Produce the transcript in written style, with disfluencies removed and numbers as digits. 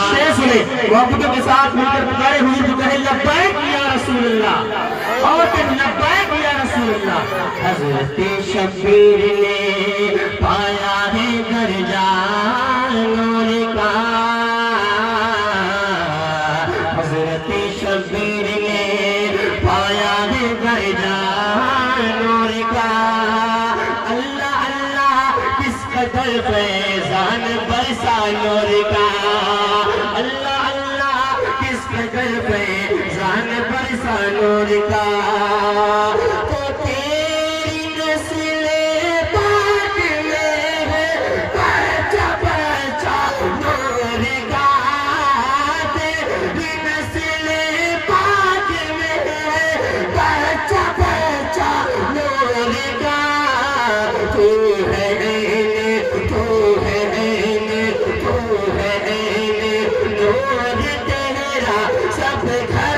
शेर सुने, मोहब्बतों के साथ मिलकर पुकारे हुजूर को कहे लब्बैक या रसूल अल्लाह, और कहे लब्बैक या रसूल अल्लाह। हज़रत शब्बीर ने पाया है दर्जा नूर का, हज़रत शब्बीर ने पाया है दर्जा नूर का। अल्लाह अल्लाह किस कदर फैज़ान बरसा नूर का, अल्लाह अल्लाह किस कदर फैज़ान बरसा नूर का। तो तेरी नस्ल पाक में है बच्चा बच्चा नूर का, तेरी नस्ल पाक में है बच्चा बच्चा नूर का। तू है नूर तेरा सब घर